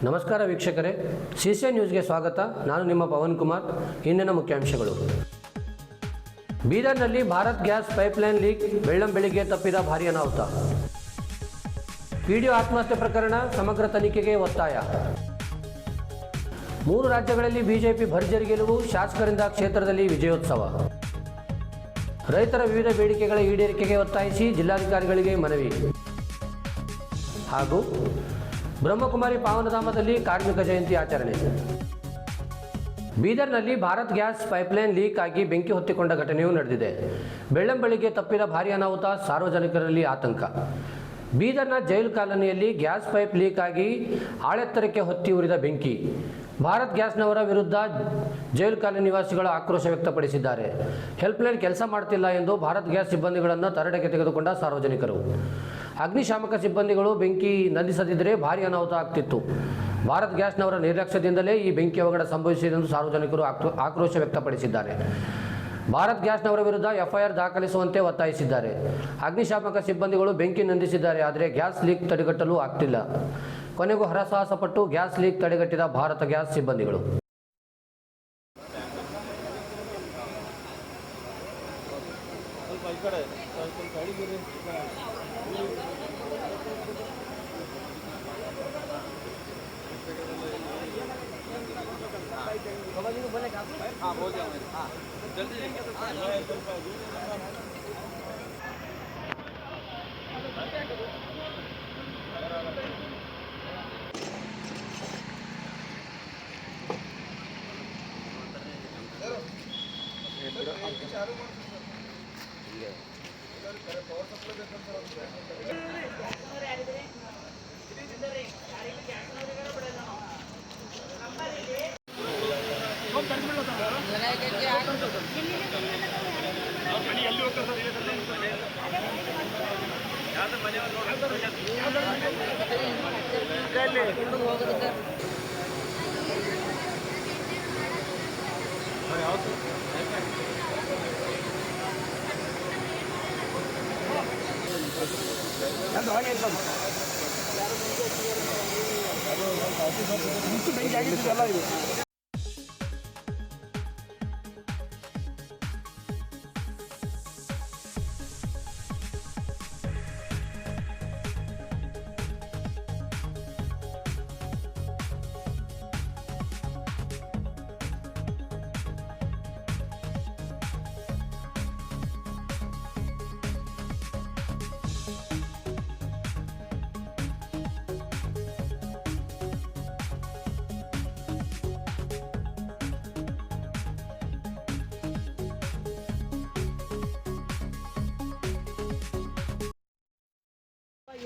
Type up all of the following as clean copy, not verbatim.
ನಮಸ್ಕಾರ ವೀಕ್ಷಕರೇ, ಸಿಸಿಎ ನ್ಯೂಸ್ಗೆ ಸ್ವಾಗತ. ನಾನು ನಿಮ್ಮ ಪವನ್ ಕುಮಾರ್. ಇಂದಿನ ಮುಖ್ಯಾಂಶಗಳು: ಬೀದರ್ನಲ್ಲಿ ಭಾರತ್ ಗ್ಯಾಸ್ ಪೈಪ್ಲೈನ್ ಲೀಕ್, ಬೆಳ್ಳಂಬೆಳಿಗ್ಗೆ ತಪ್ಪಿದ ಭಾರೀ ಅನಾಹುತ. ಪಿಡಿಒ ಆತ್ಮಹತ್ಯೆ ಪ್ರಕರಣ ಸಮಗ್ರ ತನಿಖೆಗೆ ಒತ್ತಾಯ. 3 ರಾಜ್ಯಗಳಲ್ಲಿ ಬಿಜೆಪಿ ಭರ್ಜರಿ ಗೆಲುವು, ಶಾಸಕರಿಂದ ಕ್ಷೇತ್ರದಲ್ಲಿ ವಿಜಯೋತ್ಸವ. ರೈತರ ವಿವಿಧ ಬೇಡಿಕೆಗಳ ಈಡೇರಿಕೆಗೆ ಒತ್ತಾಯಿಸಿ ಜಿಲ್ಲಾಧಿಕಾರಿಗಳಿಗೆ ಮನವಿ. ಹಾಗೂ ಬ್ರಹ್ಮಕುಮಾರಿ ಪಾವನಧಾಮದಲ್ಲಿ ಕಾರ್ಮಿಕ ಜಯಂತಿ ಆಚರಣೆ. ಬೀದರ್ನಲ್ಲಿ ಭಾರತ್ ಗ್ಯಾಸ್ ಪೈಪ್ಲೈನ್ ಲೀಕ್ ಆಗಿ ಬೆಂಕಿ ಹೊತ್ತಿಕೊಂಡ ಘಟನೆಯೂ ನಡೆದಿದೆ. ಬೆಳ್ಳಂಬೆಳಿಗ್ಗೆ ತಪ್ಪಿದ ಭಾರೀ ಅನಾಹುತ, ಸಾರ್ವಜನಿಕರಲ್ಲಿ ಆತಂಕ. ಬೀದರ್ನ ಜೈಲ್ ಕಾಲೋನಿಯಲ್ಲಿ ಗ್ಯಾಸ್ ಪೈಪ್ ಲೀಕ್ ಆಗಿ ಆಳೆತ್ತರಕ್ಕೆ ಹೊತ್ತಿ ಉರಿದ ಬೆಂಕಿ. ಭಾರತ್ ಗ್ಯಾಸ್ನವರ ವಿರುದ್ಧ ಜೈಲ್ ಕಾಲೋನಿ ನಿವಾಸಿಗಳು ಆಕ್ರೋಶ ವ್ಯಕ್ತಪಡಿಸಿದ್ದಾರೆ. ಹೆಲ್ಪ್ಲೈನ್ ಕೆಲಸ ಮಾಡ್ತಿಲ್ಲ ಎಂದು ಭಾರತ್ ಗ್ಯಾಸ್ ಸಿಬ್ಬಂದಿಗಳನ್ನು ತರಡೆಗೆ ತೆಗೆದುಕೊಂಡ ಸಾರ್ವಜನಿಕರು. ಅಗ್ನಿಶಾಮಕ ಸಿಬ್ಬಂದಿಗಳು ಬೆಂಕಿ ನಂದಿಸದಿದ್ದರೆ ಭಾರೀ ಅನಾಹುತ ಆಗ್ತಿತ್ತು. ಭಾರತ್ ಗ್ಯಾಸ್ನವರ ನಿರ್ಲಕ್ಷ್ಯದಿಂದಲೇ ಈ ಬೆಂಕಿ ಅವಘಡ ಸಂಭವಿಸಿದೆ ಎಂದು ಸಾರ್ವಜನಿಕರು ಆಕ್ರೋಶ ವ್ಯಕ್ತಪಡಿಸಿದ್ದಾರೆ. ಭಾರತ್ ಗ್ಯಾಸ್ನವರ ವಿರುದ್ಧ ಎಫ್ಐಆರ್ ದಾಖಲಿಸುವಂತೆ ಒತ್ತಾಯಿಸಿದ್ದಾರೆ. ಅಗ್ನಿಶಾಮಕ ಸಿಬ್ಬಂದಿಗಳು ಬೆಂಕಿ ನಂದಿಸಿದ್ದಾರೆ, ಆದರೆ ಗ್ಯಾಸ್ ಲೀಕ್ ತಡೆಗಟ್ಟಲು ಆಗ್ತಿಲ್ಲ. ಕೊನೆಗೂ ಹರಸಾಹಸ ಪಟ್ಟು ಗ್ಯಾಸ್ ಲೀಕ್ ತಡೆಗಟ್ಟಿದ ಭಾರತ ಗ್ಯಾಸ್ ಸಿಬ್ಬಂದಿಗಳು.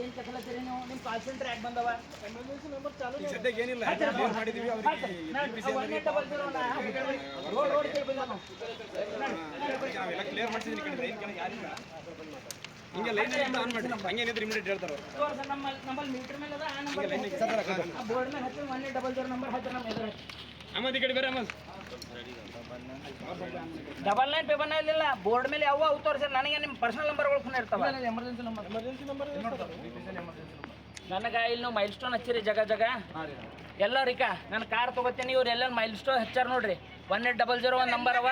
ಏನು ತಗೊಳ್ಳತ್ತೀರಿ ನೀವು? ನಿಮ್ಮ ಕಾಲ್ ಟ್ರ್ಯಾಕ್ ಬಂದವ. ಎಮರ್ಜೆನ್ಸಿ ನಂಬರ್ ಚಾಲು ಈಗ ಸದ್ಯಕ್ಕೆ ಏನಿಲ್ಲ, ಫೋನ್ ಮಾಡಿದೀವಿ ಅವರಿಗೆ. ರೋಡ್ ಕೇಳಿ ಬಂದ ನಾವು ನಾವೆಲ್ಲ ಕ್ಲಿಯರ್ ಮಾಡ್ತಿದ್ದೀನಿ. ಕಡೆ ಲೈನ್ ಕೆಳಗೆ ಯಾರಿಲ್ಲ, ಹಿಂಗೆ ಲೈನ್ ಆನ್ ಮಾಡಿ ಹಂಗೇನಿದ್ರೆ ಇಮಿಡಿಯೇಟ್ ಹೇಳ್ತಾರೆ. ನಮ್ಮಲ್ಲಿ ಮೀಟರ್ ಮೇಲೆ ಅದ, ಆ ನಂಬರ್ ಬೋರ್ಡ್ ಮೇಲೆ ಹಚ್ಚಿ 1800 ನಂಬರ್ ಹಚ್ಚಿ ನಮ್ಮ ಎದುರು ಅಹಮದ್ ಈ ಕಡೆ ಬೇರೆ ಅಹಮದ್ 99 ಪೇಪರ್ ಇಲ್ಲ, ಬೋರ್ಡ್ ಮೇಲೆ ಯಾವ ಅವು ತೋರಿಸಿ. ನನಗೆ ನಿಮ್ಮ ಪರ್ಸನಲ್ ನಂಬರ್ಗಳು ಫೋನ್ ಇರ್ತಾವೆ. ಎಮರ್ಜೆನ್ಸಿ ನಂಬರ್ ನನಗೆ ಇಲ್ಲಿ ನೀವು ಮೈಲ್ ಸ್ಟೋನ್ ಹಚ್ಚಿರಿ ಜಾಗ ಎಲ್ಲರಿಕ. ನಾನು ಕಾರ್ ತೊಗೋತೀನಿ, ಇವ್ರು ಎಲ್ಲ ಮೈಲ್ ಸ್ಟೋನ್ ಹಚ್ಚಾರ ನೋಡ್ರಿ. 1800 ನಂಬರ್ ಅವ.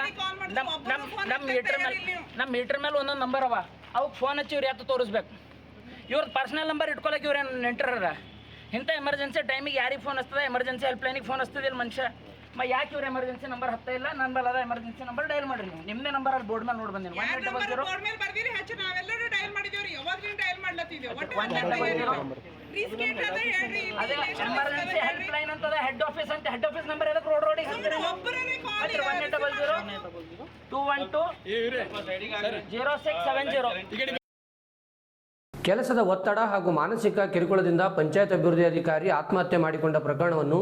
ನಮ್ಮ ಮೀಟರ್ ಮೇಲೆ ಒಂದೊಂದು ನಂಬರ್ ಅವ. ಅವಕ್ಕೆ ಫೋನ್ ಹಚ್ಚಿ ಇವ್ರು ಯಾತು ತೋರಿಸ್ಬೇಕು. ಇವ್ರದ್ದು ಪರ್ಸನಲ್ ನಂಬರ್ ಇಟ್ಕೊಳಕ್ಕೆ ಇವ್ರೇನು ನೆಂಟರ. ಇಂಥ ಎಮರ್ಜೆನ್ಸಿ ಟೈಮಿಗೆ ಯಾರಿಗೆ ಫೋನ್ ಹಚ್ತದೆ? ಎಮರ್ಜೆನ್ಸಿ ಹೆಲ್ಪ್ಲೈನಿಗೆ ಫೋನ್ ಹಚ್ತದಿಲ್ಲ ಮನುಷ್ಯ. ಯಾಕೆ ಇವ್ರು ಎಮರ್ಜೆನ್ಸಿ ನಂಬರ್ ಹತ್ತಾ ಇಲ್ಲ? ನನ್ನ ಬಲ್ಲ ಅದ ಎಮರ್ಜೆನ್ಸಿ ನಂಬರ್ ಡೈಲ್ ಮಾಡಿರಿ ನೀವು. ನಿಮ್ಮದೇ ನಂಬರ್ ಅಲ್ಲಿ ಬೋರ್ಡ್ ಮೇಲೆ ನೋಡಿ ಬಂದಿನಿ. 1800 ಅದೇ ಎಮರ್ಜೆನ್ಸಿ ಹೆಲ್ಪ್ಲೈನ್ ಅಂತದ. ಹೆಡ್ ಆಫೀಸ್ ಅಂತ. ಹೆಡ್ ಆಫೀಸ್ ನಂಬರ್ ಎದಕ್ಕೆ ರೋಡಿಗೆ 1800 212 0670. ಕೆಲಸದ ಒತ್ತಡ ಹಾಗೂ ಮಾನಸಿಕ ಕಿರುಕುಳದಿಂದ ಪಂಚಾಯತ್ ಅಭಿವೃದ್ಧಿ ಅಧಿಕಾರಿ ಆತ್ಮಹತ್ಯೆ ಮಾಡಿಕೊಂಡ ಪ್ರಕರಣವನ್ನು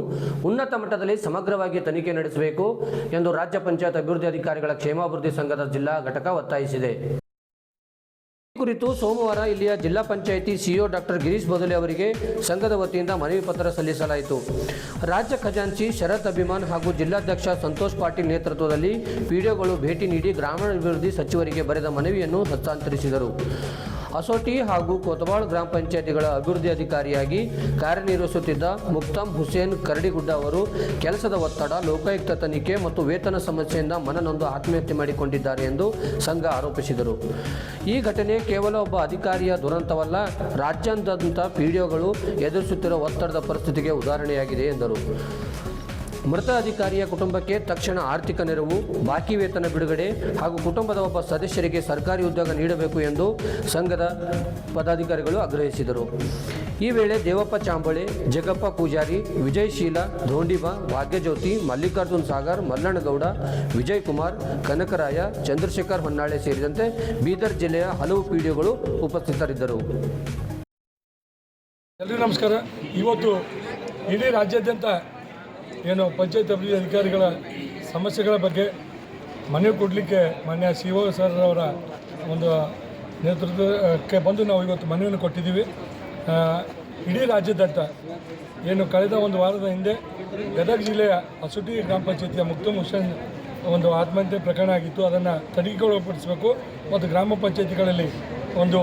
ಉನ್ನತ ಮಟ್ಟದಲ್ಲಿ ಸಮಗ್ರವಾಗಿ ತನಿಖೆ ನಡೆಸಬೇಕು ಎಂದು ರಾಜ್ಯ ಪಂಚಾಯತ್ ಅಭಿವೃದ್ಧಿ ಅಧಿಕಾರಿಗಳ ಕ್ಷೇಮಾಭಿವೃದ್ಧಿ ಸಂಘದ ಜಿಲ್ಲಾ ಘಟಕ ಒತ್ತಾಯಿಸಿದೆ. ಈ ಕುರಿತು ಸೋಮವಾರ ಇಲ್ಲಿಯ ಜಿಲ್ಲಾ ಪಂಚಾಯಿತಿ ಸಿಇಒ ಡಾಕ್ಟರ್ ಗಿರೀಶ್ ಬದಲೆ ಅವರಿಗೆ ಸಂಘದ ವತಿಯಿಂದ ಮನವಿ ಪತ್ರ ಸಲ್ಲಿಸಲಾಯಿತು. ರಾಜ್ಯ ಖಜಾಂಚಿ ಶರತ್ ಅಭಿಮಾನ್ ಹಾಗೂ ಜಿಲ್ಲಾಧ್ಯಕ್ಷ ಸಂತೋಷ್ ಪಾಟೀಲ್ ನೇತೃತ್ವದಲ್ಲಿ ಪಿಡಿಒಗಳು ಭೇಟಿ ನೀಡಿ ಗ್ರಾಮೀಣಾಭಿವೃದ್ಧಿ ಸಚಿವರಿಗೆ ಬರೆದ ಮನವಿಯನ್ನು ಹಸ್ತಾಂತರಿಸಿದರು. ಅಸೋಟಿ ಹಾಗೂ ಕೊತವಾಳ್ ಗ್ರಾಮ ಪಂಚಾಯತಿಗಳ ಅಭಿವೃದ್ಧಿ ಅಧಿಕಾರಿಯಾಗಿ ಕಾರ್ಯನಿರ್ವಹಿಸುತ್ತಿದ್ದ ಮುಕ್ತಮ್ ಹುಸೇನ್ ಕರಡಿಗುಡ್ಡ ಅವರು ಕೆಲಸದ ಒತ್ತಡ, ಲೋಕಾಯುಕ್ತ ತನಿಖೆ ಮತ್ತು ವೇತನ ಸಮಸ್ಯೆಯಿಂದ ಮನನೊಂದು ಆತ್ಮಹತ್ಯೆ ಮಾಡಿಕೊಂಡಿದ್ದಾರೆ ಎಂದು ಸಂಘ ಆರೋಪಿಸಿದರು. ಈ ಘಟನೆ ಕೇವಲ ಒಬ್ಬ ಅಧಿಕಾರಿಯ ದುರಂತವಲ್ಲ, ರಾಜ್ಯಾದ್ಯಂತ ಪಿಡಿಒಗಳು ಎದುರಿಸುತ್ತಿರುವ ಒತ್ತಡದ ಪರಿಸ್ಥಿತಿಗೆ ಉದಾಹರಣೆಯಾಗಿದೆ ಎಂದರು. ಮೃತ ಅಧಿಕಾರಿಯ ಕುಟುಂಬಕ್ಕೆ ತಕ್ಷಣ ಆರ್ಥಿಕ ನೆರವು, ಬಾಕಿ ವೇತನ ಬಿಡುಗಡೆ ಹಾಗೂ ಕುಟುಂಬದ ಒಬ್ಬ ಸದಸ್ಯರಿಗೆ ಸರ್ಕಾರಿ ಉದ್ಯೋಗ ನೀಡಬೇಕು ಎಂದು ಸಂಘದ ಪದಾಧಿಕಾರಿಗಳು ಆಗ್ರಹಿಸಿದರು. ಈ ವೇಳೆ ದೇವಪ್ಪ ಚಾಂಬಳೆ, ಜಗಪ್ಪ ಪೂಜಾರಿ, ವಿಜಯಶೀಲ, ಧೋಂಡಿಬ, ಭಾಗ್ಯಜ್ಯೋತಿ, ಮಲ್ಲಿಕಾರ್ಜುನ್ ಸಾಗರ್, ಮಲ್ಲಣ್ಣಗೌಡ, ವಿಜಯ್ ಕುಮಾರ್, ಕನಕರಾಯ, ಚಂದ್ರಶೇಖರ್ ಹೊನ್ನಾಳೆ ಸೇರಿದಂತೆ ಬೀದರ್ ಜಿಲ್ಲೆಯ ಹಲವು ಪಿಡಿಒಗಳು ಉಪಸ್ಥಿತರಿದ್ದರು. ಎಲ್ಲರಿಗೂ ನಮಸ್ಕಾರ. ಇವತ್ತು ಇಡೀ ರಾಜ್ಯಾದ್ಯಂತ ಏನು ಪಂಚಾಯತ್ ಅಭಿವೃದ್ಧಿ ಅಧಿಕಾರಿಗಳ ಸಮಸ್ಯೆಗಳ ಬಗ್ಗೆ ಮನವಿ ಕೊಡಲಿಕ್ಕೆ ಮಾನ್ಯ CO ಸರ್ ಅವರ ಒಂದು ನೇತೃತ್ವಕ್ಕೆ ಬಂದು ನಾವು ಇವತ್ತು ಮನವಿಯನ್ನು ಕೊಟ್ಟಿದ್ದೀವಿ. ಇಡೀ ರಾಜ್ಯಾದ್ಯಂತ ಏನು ಕಳೆದ ಒಂದು ವಾರದ ಹಿಂದೆ ಗದಗ ಜಿಲ್ಲೆಯ ಅಸೋಟಿ ಗ್ರಾಮ ಪಂಚಾಯತಿಯ ಮುಕ್ತಮ್ ಹುಸೇನ್ ಒಂದು ಆತ್ಮಹತ್ಯೆ ಪ್ರಕರಣ ಆಗಿತ್ತು. ಅದನ್ನು ತನಿಖೆಗೊಳಪಡಿಸಬೇಕು ಮತ್ತು ಗ್ರಾಮ ಪಂಚಾಯತಿಗಳಲ್ಲಿ ಒಂದು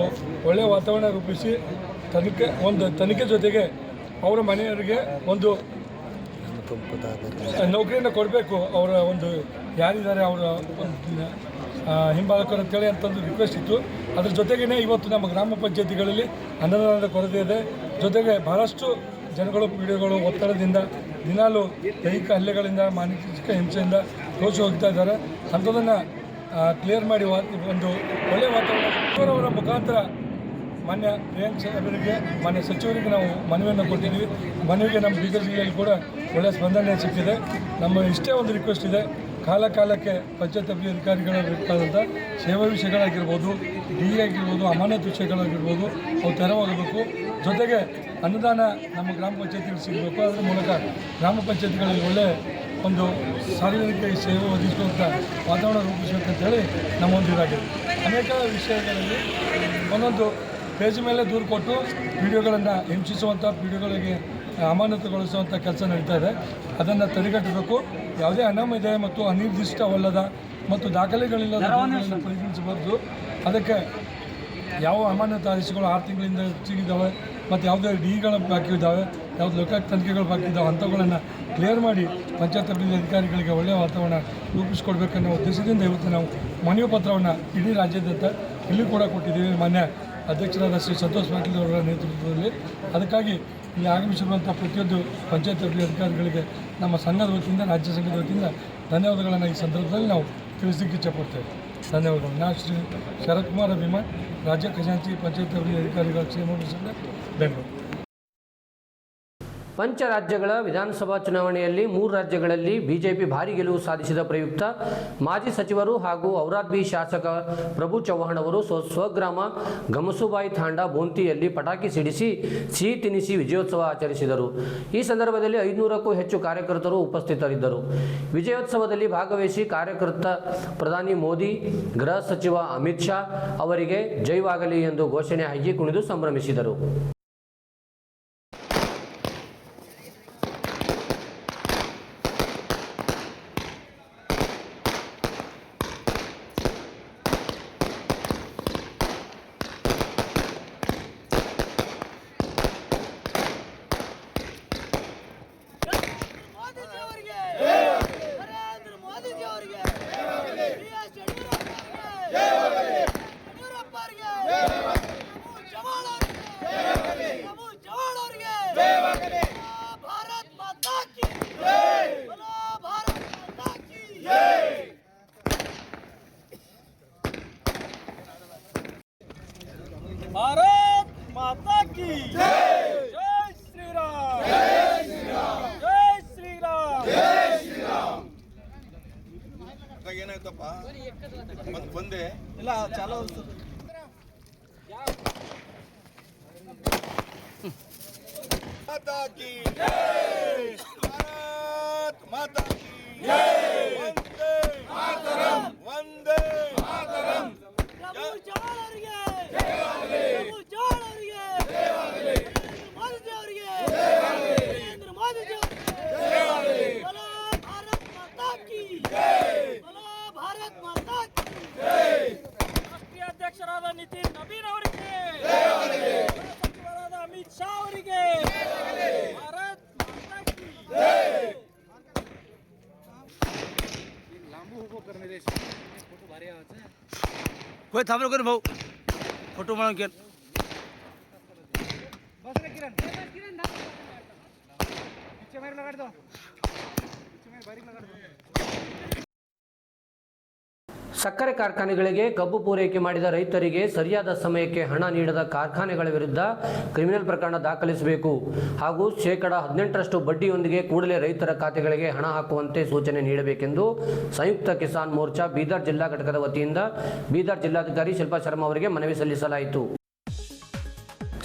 ಒಳ್ಳೆಯ ವಾತಾವರಣ ರೂಪಿಸಿ ತನಿಖೆ ಜೊತೆಗೆ ಅವರ ಮನೆಯವರಿಗೆ ಒಂದು ನೌಕರಿಯನ್ನು ಕೊಡಬೇಕು. ಅವರ ಒಂದು ಯಾರಿದ್ದಾರೆ ಅವರ ಹಿಂಬಾಲಕರು ಅಂತೇಳಿ ಅಂತಂದು ರಿಕ್ವೆಸ್ಟ್ ಇತ್ತು. ಅದ್ರ ಜೊತೆಗೇ ಇವತ್ತು ನಮ್ಮ ಗ್ರಾಮ ಪಂಚಾಯತಿಗಳಲ್ಲಿ ಅನುದಾನದ ಕೊರತೆ ಇದೆ. ಜೊತೆಗೆ ಬಹಳಷ್ಟು ಜನಗಳು ಪಿಡಿಒಗಳು ಒತ್ತಡದಿಂದ ದಿನಾಲು ದೈಹಿಕ ಹಲ್ಲೆಗಳಿಂದ, ಮಾನಸಿಕ ಹಿಂಸೆಯಿಂದ ತೋರಿಸಿ ಹೋಗ್ತಾ ಇದ್ದಾರೆ. ಅಂಥದನ್ನು ಕ್ಲಿಯರ್ ಮಾಡಿ ಒಂದು ಒಳ್ಳೆಯ ವಾತಾವರಣ ಅವರ ಮುಖಾಂತರ ಮಾನ್ಯ ಪ್ರಿಯಾಂಕ್ ಅವರಿಗೆ, ಮಾನ್ಯ ಸಚಿವರಿಗೆ ನಾವು ಮನವಿಯನ್ನು ಕೊಟ್ಟಿದ್ದೀವಿ. ಮನವಿಗೆ ನಮ್ಮ ಬೀದರ್ ಜಿಲ್ಲೆಯಲ್ಲಿ ಕೂಡ ಒಳ್ಳೆಯ ಸ್ಪಂದನೆ ಸಿಕ್ಕಿದೆ. ನಮ್ಮ ಇಷ್ಟೇ ಒಂದು ರಿಕ್ವೆಸ್ಟ್ ಇದೆ, ಕಾಲಕ್ಕೆ ಪಂಚಾಯತ್ ಅಭಿವೃದ್ಧಿ ಅಧಿಕಾರಿಗಳ ಬೇಕಾದಂಥ ಸೇವಾ ವಿಷಯಗಳಾಗಿರ್ಬೋದು, DE ಆಗಿರ್ಬೋದು, ಅಮಾನತು ವಿಷಯಗಳಾಗಿರ್ಬೋದು, ಅವು ತೆರವಾಗಬೇಕು. ಜೊತೆಗೆ ಅನುದಾನ ನಮ್ಮ ಗ್ರಾಮ ಪಂಚಾಯತಿಗಳು ಸಿಗಬೇಕು. ಅದರ ಮೂಲಕ ಗ್ರಾಮ ಪಂಚಾಯತಿಗಳಲ್ಲಿ ಒಳ್ಳೆಯ ಒಂದು ಸಾರ್ವಜನಿಕ ಸೇವೆ ಒದಗಿಸುವಂಥ ವಾತಾವರಣ ರೂಪಿಸಬೇಕಂತೇಳಿ ನಮ್ಮ ಒಂದು ಇದಾಗಿದೆ. ಅನೇಕ ವಿಷಯಗಳಲ್ಲಿ ಒಂದೊಂದು ಪೇಜ್ ಮೇಲೆ ದೂರು ಕೊಟ್ಟು ಪಿಡಿಒಗಳನ್ನು ಹಿಂಸಿಸುವಂಥ, ಪಿಡಿಒಗಳಿಗೆ ಅಮಾನತುಗೊಳಿಸುವಂಥ ಕೆಲಸ ನಡೀತಾ ಇದೆ. ಅದನ್ನು ತಡೆಗಟ್ಟಬೇಕು. ಯಾವುದೇ ಅನಾಮಧೇಯ ಮತ್ತು ಅನಿರ್ದಿಷ್ಟವಲ್ಲದ ಮತ್ತು ದಾಖಲೆಗಳಿಲ್ಲದ ಪರಿಗಣಿಸಬಾರ್ದು. ಅದಕ್ಕೆ ಯಾವ ಅಮಾನತು ಆದೇಶಗಳು 6 ತಿಂಗಳಿಂದ ಸಿಗಿದ್ದಾವೆ ಮತ್ತು ಯಾವುದೇ DEಗಳ ಬಾಕಿ ಇದ್ದಾವೆ, ಯಾವ್ದು ಲೋಕಾಯುಕ್ತ ತನಿಖೆಗಳು ಬಾಕಿ ಇದ್ದಾವೆ, ಅಂಥವುಗಳನ್ನು ಕ್ಲಿಯರ್ ಮಾಡಿ ಪಂಚಾಯತ್ ಅಭಿವೃದ್ಧಿ ಅಧಿಕಾರಿಗಳಿಗೆ ಒಳ್ಳೆಯ ವಾತಾವರಣ ರೂಪಿಸಿಕೊಡ್ಬೇಕನ್ನೋ ಉದ್ದೇಶದಿಂದ ಇವತ್ತು ನಾವು ಮನವಿ ಪತ್ರವನ್ನು ಇಡೀ ರಾಜ್ಯಾದ್ಯಂತ ಇಲ್ಲಿ ಕೂಡ ಕೊಟ್ಟಿದ್ದೀವಿ. ಮಾನ್ಯ ಅಧ್ಯಕ್ಷರಾದ ಶ್ರೀ ಸಂತೋಷ್ ಪಾಟೀಲ್ ಅವರ ನೇತೃತ್ವದಲ್ಲಿ. ಅದಕ್ಕಾಗಿ ಇಲ್ಲಿ ಆಗಮಿಸಿರುವಂಥ ಪ್ರತಿಯೊಂದು ಪಂಚಾಯತ್ ಅಭಿವೃದ್ಧಿ ಅಧಿಕಾರಿಗಳಿಗೆ ನಮ್ಮ ಸಂಘದ ವತಿಯಿಂದ, ರಾಜ್ಯ ಸಂಘದ ವತಿಯಿಂದ ಧನ್ಯವಾದಗಳನ್ನು ಈ ಸಂದರ್ಭದಲ್ಲಿ ನಾವು ತಿಳಿಸಲಿಕ್ಕೆ ಇಚ್ಛಪಡ್ತೇವೆ. ಧನ್ಯವಾದಗಳು. ನಾನು ಶ್ರೀ ಶರತ್ ಕುಮಾರ್ ಅಭಿಮಾನ್, ರಾಜ್ಯ ಖಜಾಂಚಿ ಪಂಚಾಯತ್ ಅಭಿವೃದ್ಧಿ ಅಧಿಕಾರಿಗಳ ಕ್ಷೇಮ ಸಂಘ, ಬೆಂಗಳೂರು. ಪಂಚರಾಜ್ಯಗಳ ವಿಧಾನಸಭಾ ಚುನಾವಣೆಯಲ್ಲಿ 3 ರಾಜ್ಯಗಳಲ್ಲಿ ಬಿಜೆಪಿ ಭಾರಿ ಗೆಲುವು ಸಾಧಿಸಿದ ಪ್ರಯುಕ್ತ ಮಾಜಿ ಸಚಿವರು ಹಾಗೂ ಔರಾದ್ಬಿ ಶಾಸಕ ಪ್ರಭು ಚವ್ಹಾಣ್ ಅವರು ಸ್ವಗ್ರಾಮ ಗಮಸುಬಾಯಿ ತಾಂಡ ಬೋಂತಿಯಲ್ಲಿ ಪಟಾಕಿ ಸಿಡಿಸಿ ಸಿಹಿ ತಿನ್ನಿಸಿ ವಿಜಯೋತ್ಸವ ಆಚರಿಸಿದರು. ಈ ಸಂದರ್ಭದಲ್ಲಿ 500ಕ್ಕೂ ಹೆಚ್ಚು ಕಾರ್ಯಕರ್ತರು ಉಪಸ್ಥಿತರಿದ್ದರು. ವಿಜಯೋತ್ಸವದಲ್ಲಿ ಭಾಗವಹಿಸಿ ಕಾರ್ಯಕರ್ತ ಪ್ರಧಾನಿ ಮೋದಿ, ಗೃಹ ಸಚಿವ ಅಮಿತ್ ಶಾ ಅವರಿಗೆ ಜೈವಾಗಲಿ ಎಂದು ಘೋಷಣೆ ಹಾಕಿ ಕುಣಿದು ಸಂಭ್ರಮಿಸಿದರು. भारत माता की जय, जय श्री राम, जय श्री राम, जय श्री राम, जय श्री राम. ಏನಾಯ್ತಪ್ಪ ಮತ್ತೆ ಬಂದೆ ಇಲ್ಲ ಚಾಲೋ ಮಾತಾ ಕಿ ಜೈ, ಭಾರತ್ ಮಾತಾ ಕಿ ಜೈ, ವಂದೇ ಮಾತರಂ, ವಂದೇ ಮಾತರಂ. ಪ್ರಭು ಚವ್ಹಾಣ್ ಅವರಿಗೆ ಜಯವಾಗಲಿ, ಪ್ರಭು ಚವ್ಹಾಣ್ ಅವರಿಗೆ ಜಯವಾಗಲಿ, ಮೋದಿ ಅವರಿಗೆ ಜಯವಾಗಲಿ, ನರೇಂದ್ರ ಮೋದಿ ಅವರಿಗೆ ಜಯವಾಗಲಿ. बोलो भारत माता की जय, बोलो भारत माता की जय. ರಾಷ್ಟ್ರೀಯ ಅಧ್ಯಕ್ಷರಾದ ನಿತಿನ್ ನಬೀನ್ ಅವರಿಗೆ होय थांबलो कर भाऊ फोटो म्हणून केलं ಸಕ್ಕರೆ ಕಾರ್ಖಾನೆಗಳಿಗೆ ಕಬ್ಬು ಪೂರೈಕೆ ಮಾಡಿದ ರೈತರಿಗೆ ಸರಿಯಾದ ಸಮಯಕ್ಕೆ ಹಣ ನೀಡದ ಕಾರ್ಖಾನೆಗಳ ವಿರುದ್ಧ ಕ್ರಿಮಿನಲ್ ಪ್ರಕರಣ ದಾಖಲಿಸಬೇಕು ಹಾಗೂ %18 ಬಡ್ಡಿಯೊಂದಿಗೆ ಕೂಡಲೇ ರೈತರ ಖಾತೆಗಳಿಗೆ ಹಣ ಹಾಕುವಂತೆ ಸೂಚನೆ ನೀಡಬೇಕೆಂದು ಸಂಯುಕ್ತ ಕಿಸಾನ್ ಮೋರ್ಚಾ ಬೀದರ್ ಜಿಲ್ಲಾ ಘಟಕದ ವತಿಯಿಂದ ಬೀದರ್ ಜಿಲ್ಲಾಧಿಕಾರಿ ಶಿಲ್ಪಾ ಶರ್ಮಾ ಅವರಿಗೆ ಮನವಿ ಸಲ್ಲಿಸಲಾಯಿತು.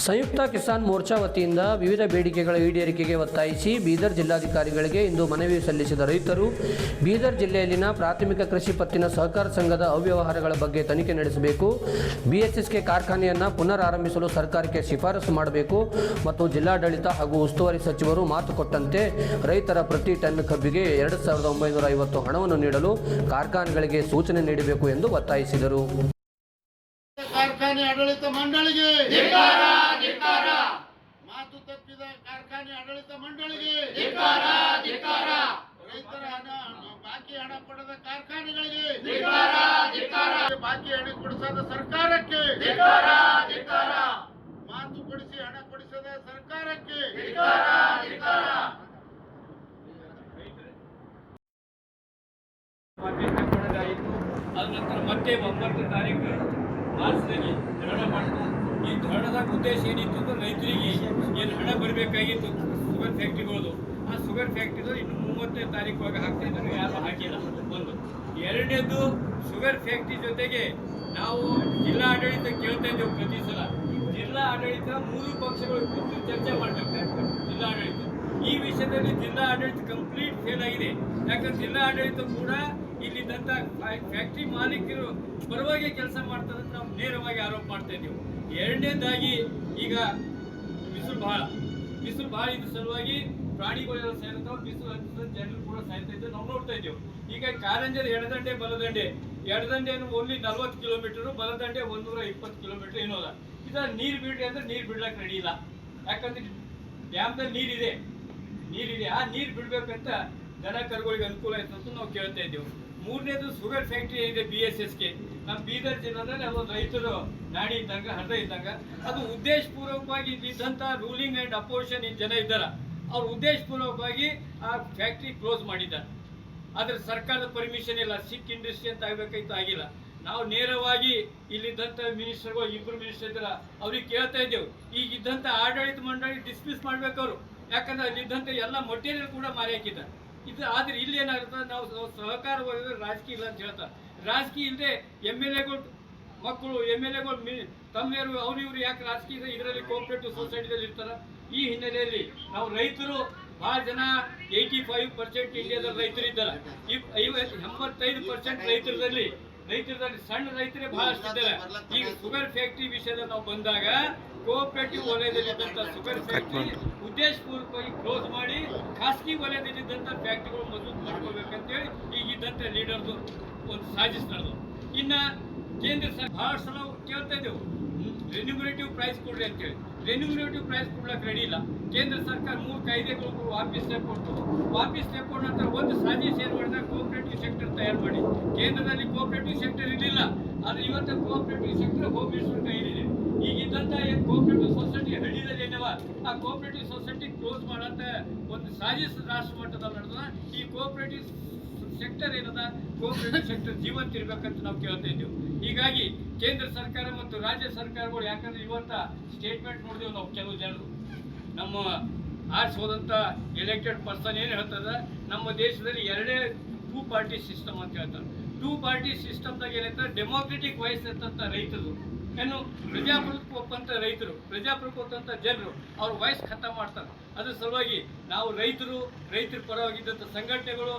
ಸಂಯುಕ್ತ ಕಿಸಾನ್ ಮೋರ್ಚಾ ವತಿಯಿಂದ ವಿವಿಧ ಬೇಡಿಕೆಗಳ ಈಡೇರಿಕೆಗೆ ಒತ್ತಾಯಿಸಿ ಬೀದರ್ ಜಿಲ್ಲಾಧಿಕಾರಿಗಳಿಗೆ ಇಂದು ಮನವಿ ಸಲ್ಲಿಸಿದ ರೈತರು ಬೀದರ್ ಜಿಲ್ಲೆಯಲ್ಲಿನ ಪ್ರಾಥಮಿಕ ಕೃಷಿ ಪತ್ತಿನ ಸಹಕಾರ ಸಂಘದ ಅವ್ಯವಹಾರಗಳ ಬಗ್ಗೆ ತನಿಖೆ ನಡೆಸಬೇಕು, BSSK ಕಾರ್ಖಾನೆಯನ್ನು ಪುನರಾರಂಭಿಸಲು ಸರ್ಕಾರಕ್ಕೆ ಶಿಫಾರಸು ಮಾಡಬೇಕು ಮತ್ತು ಜಿಲ್ಲಾಡಳಿತ ಹಾಗೂ ಉಸ್ತುವಾರಿ ಸಚಿವರು ಮಾತು ಕೊಟ್ಟಂತೆ ರೈತರ ಪ್ರತಿ ಟನ್ ಕಬ್ಬಿಗೆ 2950 ಹಣವನ್ನು ನೀಡಲು ಕಾರ್ಖಾನೆಗಳಿಗೆ ಸೂಚನೆ ನೀಡಬೇಕು ಎಂದು ಒತ್ತಾಯಿಸಿದರು. ಕಾರ್ಖಾನೆ ಆಡಳಿತ ಮಂಡಳಿಗೆ ಮಾತು ತಪ್ಪಿದ ಕಾರ್ಖಾನೆ ಆಡಳಿತ ಮಂಡಳಿಗೆ ರೈತರ ಹಣ ಬಾಕಿ ಹಣ ಕೊಡದ ಕಾರ್ಖಾನೆಗಳಿಗೆ ಬಾಕಿ ಹಣ ಕೊಡಿಸದ ಸರ್ಕಾರಕ್ಕೆ ಮಾತು ಕೊಡಿಸಿ ಹಣ ಕೊಡಿಸದ ಸರ್ಕಾರಕ್ಕೆ ಅದ ನಂತರ ಮತ್ತೆ 9 ತಾರೀಕು ಮಾರ್ಚ್ನಲ್ಲಿ ಧರಣ ಮಾಡಿತು. ಈ ಧರಣದ ಉದ್ದೇಶ ಏನಿತ್ತು ಅಂದ್ರೆ ರೈತರಿಗೆ ಏನು ಹಣ ಬರಬೇಕಾಗಿತ್ತು ಶುಗರ್ ಫ್ಯಾಕ್ಟ್ರಿಗಳದು, ಆ ಶುಗರ್ ಫ್ಯಾಕ್ಟ್ರಿದು ಇನ್ನು 30ನೇ ತಾರೀಕು ಹಾಕ್ತಾ ಇದ್ರು, ಯಾರು ಹಾಕಿಲ್ಲ. ಒಂದು ಎರಡನೇದು ಶುಗರ್ ಫ್ಯಾಕ್ಟ್ರಿ ಜೊತೆಗೆ ನಾವು ಜಿಲ್ಲಾ ಆಡಳಿತ ಕೇಳ್ತಾ ಇದ್ದೇವೆ ಪ್ರತಿ ಸಲ. ಜಿಲ್ಲಾ ಆಡಳಿತ 3 ಪಕ್ಷಗಳು ಕೂತು ಚರ್ಚೆ ಮಾಡಬೇಕು. ಜಿಲ್ಲಾ ಆಡಳಿತ ಈ ವಿಷಯದಲ್ಲಿ ಜಿಲ್ಲಾ ಆಡಳಿತ ಕಂಪ್ಲೀಟ್ ಫೇಲ್ ಆಗಿದೆ. ಯಾಕಂದ್ರೆ ಜಿಲ್ಲಾ ಆಡಳಿತ ಕೂಡ ಇಲ್ಲಿದ್ದಂಥ ಫ್ಯಾಕ್ಟ್ರಿ ಮಾಲೀಕರು ಪರವಾಗಿ ಕೆಲಸ ಮಾಡ್ತಾರೆ ಅಂತ ನಾವು ನೇರವಾಗಿ ಆರೋಪ ಮಾಡ್ತಾ ಇದ್ದೀವಿ. ಎರಡನೇದಾಗಿ ಈಗ ಬಿಸಿಲು ಭಾಳ ಇದ್ರ ಸಲುವಾಗಿ ಪ್ರಾಣಿಗಳೆಲ್ಲ ಸಾಯ್ತಾವೆ, ಬಿಸಿಲು ಹತ್ತಿದ ಜನರು ಕೂಡ ಸಾಯ್ತಾ ಇದ್ದೇವೆ, ನಾವು ನೋಡ್ತಾ ಇದ್ದೇವೆ. ಈಗ ಕಾರಂಜದ ಎಡದಂಡೆ ಬಲದಂಡೆ, ಎಡದಂಡೆಯನ್ನು ಓನ್ಲಿ 40 ಕಿಲೋಮೀಟರು, ಬಲದಂಡೆ 120 ಕಿಲೋಮೀಟರ್ ಏನೋ ಅದ. ಇದರ ನೀರು ಬಿಡ್ರಿ ಅಂದ್ರೆ ನೀರು ಬಿಡ್ಲಕ್ಕೆ ರೆಡಿ ಇಲ್ಲ. ಯಾಕಂದ್ರೆ ಡ್ಯಾಮ್ದಲ್ಲಿ ನೀರಿದೆ, ಆ ನೀರು ಬಿಡ್ಬೇಕಂತ ದನ ಕರುಗಳಿಗೆ ಅನುಕೂಲ ಆಯ್ತು ಅಂತ ನಾವು ಕೇಳ್ತಾ ಇದ್ದೇವೆ. ಮೂರನೇದು ಶುಗರ್ ಫ್ಯಾಕ್ಟ್ರಿ ಏನಿದೆ BSSK, ನಮ್ಮ ಬೀದರ್ ಜಿಲ್ಲೆಯಲ್ಲಿ ಅದೊಂದು ರೈತರು ನಾಡಿ ಇದ್ದಂಗೆ, ಹೃದಯ ಇದ್ದಂಗೆ. ಅದು ಉದ್ದೇಶಪೂರ್ವಕವಾಗಿ ಇದ್ದಂಥ ರೂಲಿಂಗ್ ಆ್ಯಂಡ್ ಅಪೋಸಿಷನ್ ಜನ ಇದ್ದಾರೆ, ಅವ್ರು ಉದ್ದೇಶಪೂರ್ವಕವಾಗಿ ಆ ಫ್ಯಾಕ್ಟ್ರಿ ಕ್ಲೋಸ್ ಮಾಡಿದ್ದಾರೆ. ಆದರೆ ಸರ್ಕಾರದ ಪರ್ಮಿಷನ್ ಇಲ್ಲ, ಸಿಕ್ ಇಂಡಸ್ಟ್ರಿ ಅಂತ ಆಗಬೇಕಾಯ್ತು, ಆಗಿಲ್ಲ. ನಾವು ನೇರವಾಗಿ ಇಲ್ಲಿದ್ದಂಥ ಮಿನಿಸ್ಟರ್ಗಳು 2 ಮಿನಿಸ್ಟರ್ ಇದ್ದಾರೆ, ಅವ್ರಿಗೆ ಕೇಳ್ತಾ ಇದ್ದೇವೆ, ಈಗ ಇದ್ದಂಥ ಆಡಳಿತ ಮಂಡಳಿ ಡಿಸ್ಮಿಸ್ ಮಾಡ್ಬೇಕು ಅವರು. ಯಾಕಂದ್ರೆ ಅಲ್ಲಿದ್ದಂಥ ಎಲ್ಲ ಮಟೀರಿಯಲ್ ಕೂಡ ಮಾರಿ ಹಾಕಿದ್ದಾರೆ. ಇದು ಆದರೆ ಇಲ್ಲಿ ಏನಾಗುತ್ತೆ, ನಾವು ಸಹಕಾರ ರಾಜಕೀಯ ಇಲ್ಲ ಅಂತ ಹೇಳ್ತಾರೆ. ರಾಜಕೀಯ ಇಲ್ಲದೆ MLAಗಳು ಮಕ್ಕಳು MLAಗಳು ತಮ್ಮನೇರು ಅವ್ರು ಇವರು ಯಾಕೆ ರಾಜಕೀಯ ಇದರಲ್ಲಿ ಕೋಆಪರೇಟಿವ್ ಸೊಸೈಟಿದಲ್ಲಿ ಇರ್ತಾರೆ. ಈ ಹಿನ್ನೆಲೆಯಲ್ಲಿ ನಾವು ರೈತರು ಭಾಳ ಜನ 85% ಇಂಡಿಯಾದಲ್ಲಿ ರೈತರು ಇದ್ದಾರೆ. 85% ರೈತರಲ್ಲಿ ಸಣ್ಣ ರೈತರೇ ಬಹಳಷ್ಟು ಇದ್ದಾರೆ. ಈಗ ಶುಗರ್ ಫ್ಯಾಕ್ಟ್ರಿ ವಿಷಯದಲ್ಲಿ ನಾವು ಬಂದಾಗ ಕೋಆಪರೇಟಿವ್ ವಲಯದಲ್ಲಿದ್ದಂಥ ಶುಗರ್ ಫ್ಯಾಕ್ಟ್ರಿ ಉದ್ದೇಶಪೂರ್ವಕವಾಗಿ ಕ್ಲೋಸ್ ಮಾಡಿ ಖಾಸಗಿ ವಲಯದಲ್ಲಿದ್ದಂಥ ಫ್ಯಾಕ್ಟ್ರಿಗಳು ಮಜಬೂತ್ ಮಾಡ್ಕೋಬೇಕಂತೇಳಿ ಈಗಿದ್ದಂಥ ಲೀಡರ್ದು ಒಂದು ಸಾಜಿಸ್ ನಡೆದು. ಇನ್ನು ಕೇಂದ್ರ ಸರ್ಕಾರ ಭಾಳ ಸಲ ಕೇಳ್ತಾ ಇದ್ದೆವು, ರೆನ್ಯುಮರೇಟಿವ್ ಪ್ರೈಸ್ ಕೊಡ್ರಿ ಅಂತೇಳಿ. ರೆನ್ಯುಮರೇಟಿವ್ ಪ್ರೈಸ್ ಕೊಡ್ಲಿಕ್ಕೆ ರೆಡಿ ಇಲ್ಲ. ಕೇಂದ್ರ ಸರ್ಕಾರ 3 ಕಾಯ್ದೆಗಳು ವಾಪಸ್ ತೆಕ್ಕೊಡ್ತು. ವಾಪಸ್ ತೆಕ್ಕೊಂಡ ನಂತರ ಒಂದು ಸಾಜಿಸ್ ಏನು ಮಾಡಿದ್ರೆ ಕೋಆಪರೇಟಿವ್ ಸೆಕ್ಟರ್ ತಯಾರು ಮಾಡಿ. ಕೇಂದ್ರದಲ್ಲಿ ಕೋಆಪರೇಟಿವ್ ಸೆಕ್ಟರ್ ಇರಲಿಲ್ಲ, ಆದರೆ ಇವತ್ತು ಕೋಆಪರೇಟಿವ್ ಸೆಕ್ಟರ್ ಹೋಮ್ ಮಿನಿಸ್ಟರ್ ಕೈಲಿದೆ. ಈಗಿದ್ದಂಥ ಏನು ಕೋಆಪರೇಟಿವ್ ಸೊಸೈಟಿ ಹಳ್ಳಿದಲ್ಲಿ ಏನವ, ಆ ಕೋಆಪರೇಟಿವ್ ಸೊಸೈಟಿ ಕ್ಲೋಸ್ ಮಾಡೋಂಥ ಒಂದು ಸಾಜಿಸ್ ರಾಷ್ಟ್ರ ಮಟ್ಟದಲ್ಲಿ ನಡೆದ. ಈ ಕೋಆಪರೇಟಿವ್ ಸೆಕ್ಟರ್ ಏನದ, ಕೋಆಪರೇಟಿವ್ ಸೆಕ್ಟರ್ ಜೀವಂತ ಇರಬೇಕಂತ ನಾವು ಕೇಳ್ತಾ ಇದ್ದೇವೆ. ಹೀಗಾಗಿ ಕೇಂದ್ರ ಸರ್ಕಾರ ಮತ್ತು ರಾಜ್ಯ ಸರ್ಕಾರಗಳು, ಯಾಕಂದ್ರೆ ಇವತ್ತು ಸ್ಟೇಟ್ಮೆಂಟ್ ನೋಡಿದೆವು ನಾವು, ಕೆಲವು ಜನರು ನಮ್ಮ ಆರಿಸೋದಂಥ ಎಲೆಕ್ಟೆಡ್ ಪರ್ಸನ್ ಏನು ಹೇಳ್ತದೆ, ನಮ್ಮ ದೇಶದಲ್ಲಿ 2 ಪಾರ್ಟಿ ಸಿಸ್ಟಮ್ ಅಂತ ಹೇಳ್ತಾರೆ. 2 ಪಾರ್ಟಿ ಸಿಸ್ಟಮ್ದಾಗ ಏನಂತ ಡೆಮೋಕ್ರೆಟಿಕ್ ವಾಯ್ಸ್ ಅಂತಂತ ರೈತರು, ಏನು ಪ್ರಜಾಪ್ರಭುತ್ವ ಅಂತ ರೈತರು, ಪ್ರಜಾಪ್ರಭುತ್ವ ಅಂತ ಜನರು ಅವ್ರ ವಾಯ್ಸ್ ಖತ ಮಾಡ್ತಾರೆ. ಅದ್ರ ಸಲುವಾಗಿ ನಾವು ರೈತರ ಪರವಾಗಿದ್ದಂಥ ಸಂಘಟನೆಗಳು,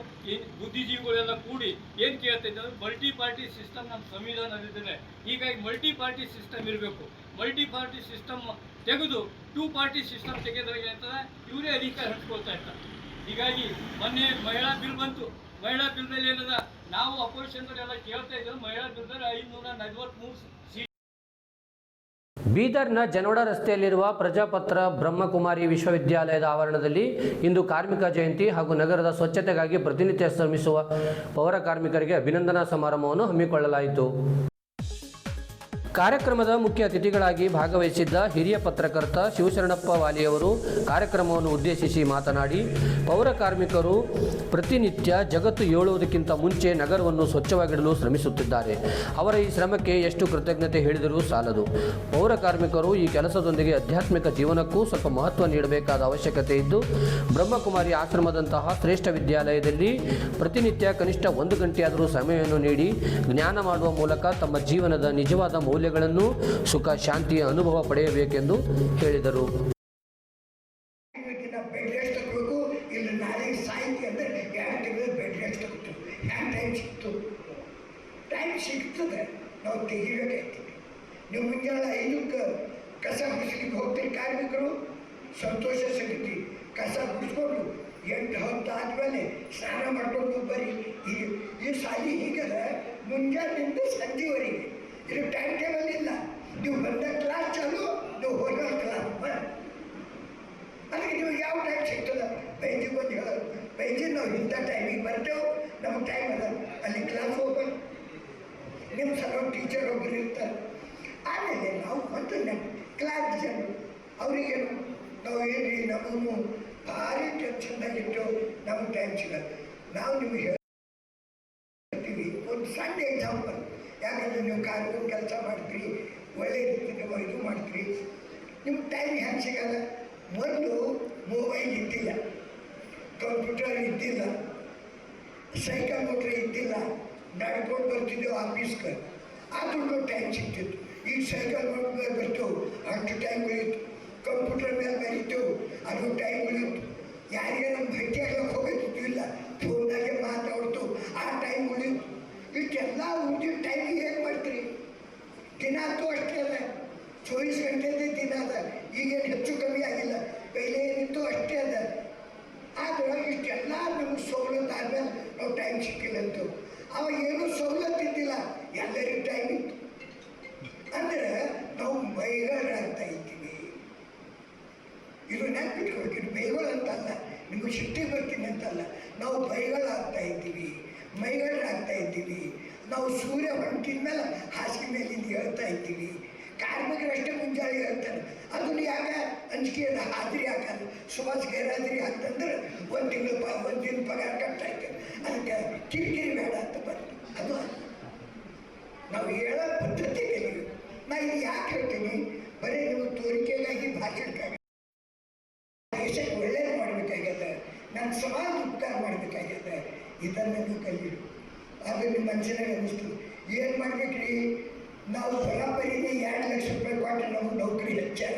ಬುದ್ಧಿಜೀವಿಗಳೆಲ್ಲ ಕೂಡಿ ಏನು ಕೇಳ್ತಾ ಇದ್ದಾರೆ, ಮಲ್ಟಿ ಪಾರ್ಟಿ ಸಿಸ್ಟಮ್ ನಮ್ಮ ಸಂವಿಧಾನದಿದೆ. ಹೀಗಾಗಿ ಮಲ್ಟಿ ಪಾರ್ಟಿ ಸಿಸ್ಟಮ್ ಇರಬೇಕು. ಮಲ್ಟಿ ಪಾರ್ಟಿ ಸಿಸ್ಟಮ್ ತೆಗೆದು 2 ಪಾರ್ಟಿ ಸಿಸ್ಟಮ್ ತೆಗೆದಾಗ ಏನಾಗ್ತದೆ, ಇವರೇ ಅಧಿಕಾರ ಹಂಚ್ಕೊಳ್ತಾ ಇರ್ತಾರೆ. ಹೀಗಾಗಿ ಮೊನ್ನೆ ಮಹಿಳಾ ಬಿಲ್ ಬಂತು. ಮಹಿಳಾ ಬಿಲ್ದಲ್ಲಿ ಏನದ, ನಾವು ಅಪೋಸಿಷನ್ದವರೆಲ್ಲ ಕೇಳ್ತಾ ಇದ್ದೇವೆ, ಮಹಿಳಾ ಬಿಲ್ದಲ್ಲಿ 543 ಸೀಟ್. ಬೀದರ್ನ ಜನೋಡ ರಸ್ತೆಯಲ್ಲಿರುವ ಪ್ರಜಾಪತ್ರ ಬ್ರಹ್ಮಕುಮಾರಿ ವಿಶ್ವವಿದ್ಯಾಲಯದ ಆವರಣದಲ್ಲಿ ಇಂದು ಕಾರ್ಮಿಕ ಜಯಂತಿ ಹಾಗೂ ನಗರದ ಸ್ವಚ್ಛತೆಗಾಗಿ ಪ್ರತಿನಿತ್ಯ ಶ್ರಮಿಸುವ ಪೌರ ಕಾರ್ಮಿಕರಿಗೆ ಅಭಿನಂದನಾ ಸಮಾರಂಭವನ್ನು ಹಮ್ಮಿಕೊಳ್ಳಲಾಯಿತು. ಕಾರ್ಯಕ್ರಮದ ಮುಖ್ಯ ಅತಿಥಿಗಳಾಗಿ ಭಾಗವಹಿಸಿದ್ದ ಹಿರಿಯ ಪತ್ರಕರ್ತ ಶಿವಶರಣಪ್ಪ ವಾಲಿಯವರು ಕಾರ್ಯಕ್ರಮವನ್ನು ಉದ್ದೇಶಿಸಿ ಮಾತನಾಡಿ, ಪೌರ ಕಾರ್ಮಿಕರು ಪ್ರತಿನಿತ್ಯ ಜಗತ್ತು ಏಳುವುದಕ್ಕಿಂತ ಮುಂಚೆ ನಗರವನ್ನು ಸ್ವಚ್ಛವಾಗಿಡಲು ಶ್ರಮಿಸುತ್ತಿದ್ದಾರೆ. ಅವರ ಈ ಶ್ರಮಕ್ಕೆ ಎಷ್ಟು ಕೃತಜ್ಞತೆ ಹೇಳಿದರೂ ಸಾಲದು. ಪೌರ ಕಾರ್ಮಿಕರು ಈ ಕೆಲಸದೊಂದಿಗೆ ಆಧ್ಯಾತ್ಮಿಕ ಜೀವನಕ್ಕೂ ಸ್ವಲ್ಪ ಮಹತ್ವ ನೀಡಬೇಕಾದ ಅವಶ್ಯಕತೆ ಇದ್ದು, ಬ್ರಹ್ಮಕುಮಾರಿ ಆಶ್ರಮದಂತಹ ಶ್ರೇಷ್ಠ ವಿದ್ಯಾಲಯದಲ್ಲಿ ಪ್ರತಿನಿತ್ಯ ಕನಿಷ್ಠ 1 ಗಂಟೆಯಾದರೂ ಸಮಯವನ್ನು ನೀಡಿ ಜ್ಞಾನ ಮಾಡುವ ಮೂಲಕ ತಮ್ಮ ಜೀವನದ ನಿಜವಾದ ಮೌಲ್ಯಗಳನ್ನು, ಸುಖ ಶಾಂತಿಯ ಅನುಭವ ಪಡೆಯಬೇಕೆಂದು ಹೇಳಿದರು. ಬೆಡ್ ರೆಸ್ಟ್ ತಗೋಬೇಕು, ಇಲ್ಲಿ ನಾಳೆ ಸಾಹಿತ್ಯ ಅಂದರೆ 2 ತಿಂಗಳು ಬೆಡ್ ರೆಸ್ಟ್ ತಗೋತು. ಹ್ಯಾಂಗೆ ಟೈಮ್ ಸಿಗ್ತದೆ, ನಾವು ತೆಗಿಬೇಕಾಗ್ತದೆ. ನೀವು ಮುಂಜಾನೆ 5ಕ್ಕೆ ಕಸ ಗುಡಿಸ್ಲಿಕ್ಕೆ ಹೋಗ್ತೀರಿ ಕಾರ್ಮಿಕರು, ಸಂತೋಷ ಸಿಗುತ್ತೆ. ಕಸ ಗುಡಿಸ್ಕೊಂಡು 8-10 ಆದಮೇಲೆ ಸ್ನಾನ ಮಾಡ್ಕೊಂಡು ಬರೀ ಈ ಸಾಲಿ ಹೀಗದ ಮುಂಜಾನೆಯಿಂದ ಸಂಜೆವರೆಗೆ ಇದು ಟೈಮ್ ಟೇಬಲ್ ಇಲ್ಲ. ನೀವು ಬಂದ ಕ್ಲಾಸ್ ಚಾಲು, ನೀವು ಹೋಗೋ ಕ್ಲಾಸ್ ಅದಕ್ಕೆ ನೀವು ಯಾವ ಟೈಮ್ ಸಿಗ್ತದೆ ಬೈಜಿಗೆ ಬಂದು ಹೇಳೋದು. ಬೈಜಿ ನಾವು ಇಂಥ ಟೈಮಿಗೆ ಬರ್ತೇವೆ, ನಮಗೆ ಟೈಮ್ ಅದ, ಅಲ್ಲಿ ಕ್ಲಾಸ್ ಹೋಗೋದು. ನಿಮ್ಮ ಸಲ ಟೀಚರ್ ಒಬ್ಬರು ಇರ್ತಾರೆ. ಆಮೇಲೆ ನಾವು ಮತ್ತು ಕ್ಲಾಸ್ ಜನರು ಅವರಿಗೇನು ನಾವು ಏನ್ರಿ ನಮಗೂ ಭಾರಿ ಟೆನ್ಷನ್ದಾಗಿಟ್ಟು ನಮಗೆ ಟೈಮ್ ಸಿಗೋದು. ನಾವು ನಿಮಗೆ ಹೇಳ್ತೀವಿ ಒಂದು ಸಣ್ಣ ಎಕ್ಸಾಂಪಲ್. ಯಾಕಂದರೆ ನೀವು ಕಾರ್ಮಿಕ ಕೆಲಸ ಮಾಡ್ತೀರಿ, ಒಳ್ಳೆ ರೀತಿ ನೀವು ಇದು ಮಾಡ್ತೀರಿ, ನಿಮ್ಗೆ ಟೈಮ್ ಹೆಂಗೆ ಸಿಗಲ್ಲ. ಮೊದಲು ಮೊಬೈಲ್ ಇದ್ದಿಲ್ಲ, ಕಂಪ್ಯೂಟರ್ ಇದ್ದಿಲ್ಲ, ಸೈಕಲ್ ಮೋಟ್ರ್ ಇದ್ದಿಲ್ಲ, ನಡ್ಕೊಂಡು ಬರ್ತಿದ್ದೆವು ಆಫೀಸ್ಗೆ, ಆದ್ರೂ ಟೈಮ್ ಸಿಗ್ತಿತ್ತು. ಈಗ ಸೈಕಲ್ ಮೋಟ್ರ್ ಬರ್ತು, ಅಷ್ಟು ಟೈಮ್ ಉಳಿಯಿತು. ಕಂಪ್ಯೂಟರ್ ಮೇಲೆ ಬರೀತು, ಅದು ಟೈಮ್ ಉಳಿಯಿತು. ಯಾರಿಗೆ ನಮ್ಮ ಭೇಟಿ ಆಗ್ಲಿಕ್ಕೆ ಹೋಗೋದಿತ್ತು ಇಲ್ಲ, ಫೋನ್ನಾಗೆ ಮಾತಾಡ್ತು, ಆ ಟೈಮ್ ಉಳಿಯಿತು. ಇಷ್ಟೆಲ್ಲ ಉಳಿದ ಟೈಮಿಗೆ ಹೇಗೆ ಮಾಡ್ತೀರಿ? ದಿನ ಅಂತೂ ಅಷ್ಟೇ ಅದ, 24 ಗಂಟೆದೇ ದಿನ ಅದ. ಈಗೇನು ಹೆಚ್ಚು ಕಮ್ಮಿ ಆಗಿಲ್ಲ, ಪೈಲೆ ಏನಿತ್ತು ಅಷ್ಟೇ ಅದ. ಆದ್ರೆ ಇಷ್ಟೆಲ್ಲ ನಮ್ಗೆ ಸವಲತ್ತು ಆದ್ಮೇಲೆ ನಾವು ಟೈಮ್ ಸಿಕ್ಕಿಲ್ಲಂತು. ಅವಾಗ ಏನೂ ಸವಲತ್ತು ಇದ್ದಿಲ್ಲ, ಎಲ್ಲರಿಗೂ ಟೈಮ್ ಇತ್ತು. ಅಂದರೆ ನಾವು ಮೈಗಳಾಗ್ತಾ ಇದ್ದೀವಿ. ಇದು ನೆನ್ಪಿಟ್ಕೊಳ್ಬೇಕು, ಇದು ಮೈಗಳಂತಲ್ಲ, ನಿಮಗೆ ಸಿಟ್ಟಿಗೆ ಬರ್ತೀನಿ ಅಂತಲ್ಲ. ನಾವು ಬೈಗಳಾಗ್ತಾ ಇದ್ದೀವಿ, ಮೈಗಳಾಗ್ತಾ ಇದ್ದೀವಿ. ನಾವು ಸೂರ್ಯ ಹೊಂಟಿದ ಮೇಲೆ ಹಾಸಿಗೆ ಮೇಲಿಂದ ಹೇಳ್ತಾ ಇದ್ದೀವಿ. ಕಾರ್ಮಿಕರಷ್ಟೇ ಮುಂಜಾನೆ ಹೇಳ್ತಾರೆ, ಅದನ್ನು ಯಾಕ ಅಂಜಿಕೆ ಹಾಜರಿ ಹಾಕಲ್ಲ. ಸುಭಾಷ್ ಗೈರಾಜರಿ ಹಾಕ್ತಂದ್ರೆ 1 ತಿಂಗಳು 1 ದಿನ ಪಗಾರ ಕಟ್ಟಾಯ್ತು. ಅದಕ್ಕೆ ಕಿರಿಕಿರಿ ಬೇಡ ಅಂತ ಬರ್ತೀವಿ. ಅದು ನಾವು ಹೇಳೋ ಪದ್ಧತಿ ಬೇರೆ. ನಾ ಇದು ಯಾಕೆ ಹೇಳ್ತೀನಿ, ಬರೀ ನೀವು ತೋರಿಕೆಗಾಗಿ ಭಾಷಣಕ್ಕಾಗಿ ದೇಶಕ್ಕೆ ಒಳ್ಳೇದು ಮಾಡಬೇಕಾಗ್ಯದ, ನನ್ನ ಸಮಾಜ ಉಪಕಾರ ಮಾಡಬೇಕಾಗ್ಯದ. ಇದನ್ನು ನೀವು ಕಲಿಯಿರಿ. ಅದು ನಿಮ್ಮ ಮನಸ್ಸಿನಾಗ ಅನ್ನಿಸ್ತದೆ. ಏನು ಮಾಡ್ಬೇಕ್ರಿ, ನಾವು ಬರಾಬರಿನೇ 2 ಲಕ್ಷ ರೂಪಾಯಿ ಕೊಟ್ಟರೆ ನಮ್ಗೆ ನೌಕರಿ ಹೆಚ್ಚಾರ.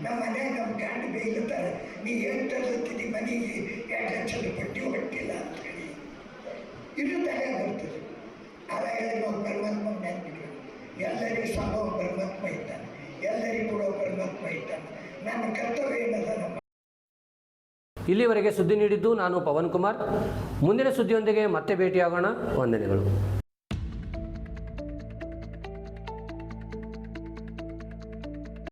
ನಮ್ಮ ಮನ್ಯಾಗ ನಮ್ಮ ಗಂಡ ಬೇಯ್ಲತ್ತಾರ, ನೀ ಏನು ತರ್ಲತ್ತೀನಿ ಮನೆಗೆ 2 ಲಕ್ಷದ ಪಟ್ಟಿ ಹೊಟ್ಟಿಲ್ಲ ಅಂತ ಹೇಳಿ ಇದು ತಲೆ ಬರ್ತದೆ. ಅದಾಗಲೇ ನಾವು ಪರಮಾತ್ಮ ನೆನ್ಬಿಟ್ರು. ಎಲ್ಲರಿಗೂ ಸಾಗೋ ಪರಮಾತ್ಮ ಇದ್ದಾನೆ, ಎಲ್ಲರಿಗೂ ಕೊಡೋ ಪರಮಾತ್ಮ ಇದ್ದಾನೆ. ನನ್ನ ಕರ್ತವ್ಯ ಏನದ ನಮ್ಮ. ಇಲ್ಲಿವರೆಗೆ ಸುದ್ದಿ ನೀಡಿದ್ದು ನಾನು ಪವನ್ ಕುಮಾರ್. ಮುಂದಿನ ಸುದ್ದಿಯೊಂದಿಗೆ ಮತ್ತೆ ಭೇಟಿಯಾಗೋಣ. ವಂದನೆಗಳು.